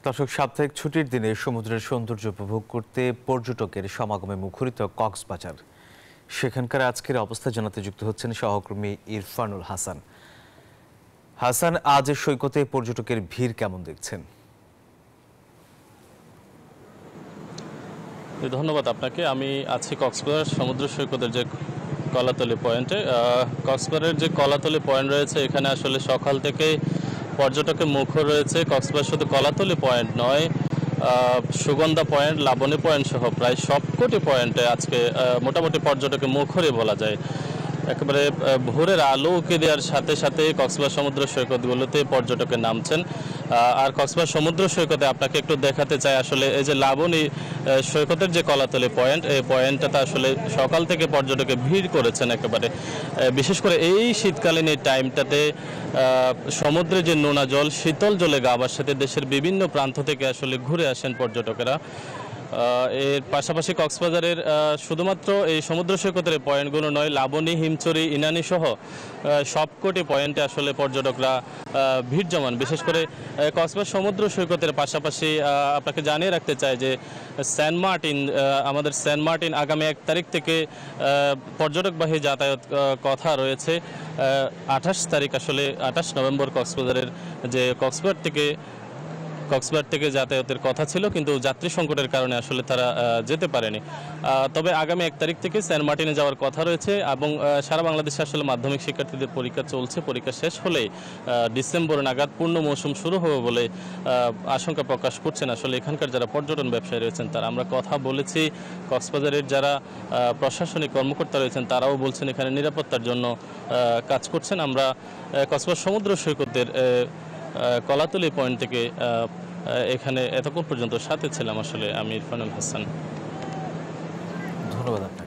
দর্শক, সাপ্তাহিক ছুটির দিনে সমুদ্রের সৌন্দর্য উপভোগ করতে পর্যটকের সমাগমে মুখরিত কক্সবাজার। সেখানকার আজকের অবস্থা জানাতে যুক্ত হচ্ছেন সহকর্মী ইরফানুল হাসান। হাসান, আজ সৈকতে পর্যটকের ভিড় কেমন দেখছেন? ধন্যবাদ আপনাকে। আমি আছি কক্সবাজার সমুদ্র সৈকতের যে কলাতলি পয়েন্টে। কক্সবাজারের যে কলাতলি পয়েন্ট রয়েছে, এখানে আসলে সকাল থেকে পর্যটকের মুখর রয়েছে। কক্সবাজার শুধু কলাতলি পয়েন্ট নয়, সুগন্ধা পয়েন্ট, লাবণী পয়েন্ট সহ প্রায় সবকটি পয়েন্টে আজকে মোটামুটি পর্যটকের মুখরই বলা যায়। একেবারে ভোরের আলো উঁকি দেওয়ার সাথে সাথে কক্সবাজার সমুদ্র সৈকতগুলোতে পর্যটকের নামছেন। আর কক্সবাজার সমুদ্র সৈকতে আপনাকে একটু দেখাতে চাই, আসলে এই যে লাবণী সৈকতের যে কলাতলি পয়েন্ট, এই পয়েন্টটাতে আসলে সকাল থেকে পর্যটকের ভিড় করেছেন একেবারে। বিশেষ করে এই শীতকালীন এই টাইমটাতে সমুদ্রে যে নোনা জল, শীতল জলে গা ভাসাতে দেশের বিভিন্ন প্রান্ত থেকে আসলে ঘুরে আসেন পর্যটকেরা। এর পাশাপাশি কক্সবাজারের শুধুমাত্র এই সমুদ্র সৈকতের পয়েন্টগুলো নয়, লাবণী, হিমচরি, ইনানি সহ সবকটি পয়েন্টে আসলে পর্যটকরা ভিড় জমান। বিশেষ করে কক্সবাজার সমুদ্র সৈকতের পাশাপাশি আপনাকে জানিয়ে রাখতে চাই যে সেন্ট মার্টিন, আমাদের সেন্ট মার্টিন আগামী 1 তারিখ থেকে পর্যটকবাহী যাতায়াত কথা রয়েছে। 28 তারিখ, আসলে 28 নভেম্বর কক্সবাজারের যে কক্সবাজার থেকে যাতায়াতের কথা ছিল, কিন্তু যাত্রী সংকটের কারণে আসলে তারা যেতে পারেনি। তবে আগামী 1 তারিখ থেকে সেন্ট মার্টিনে যাওয়ার কথা রয়েছে এবং সারা বাংলাদেশে আসলে মাধ্যমিক শিক্ষার্থীদের পরীক্ষা চলছে। পরীক্ষা শেষ হলেই ডিসেম্বর নাগাদ পূর্ণ মৌসুম শুরু হবে বলে আশঙ্কা প্রকাশ করছেন আসলে এখানকার যারা পর্যটন ব্যবসায়ী রয়েছেন তারা। আমরা কথা বলেছি, কক্সবাজারের যারা প্রশাসনিক কর্মকর্তা রয়েছেন তারাও বলছেন এখানে নিরাপত্তার জন্য কাজ করছেন। আমরা কক্সবাজার সমুদ্র সৈকতের কলাতলি পয়েন্ট থেকে এখানে এতক্ষণ পর্যন্ত সাথে ছিলাম আসলে আমি ইরফানুল হাসান। ধন্যবাদ।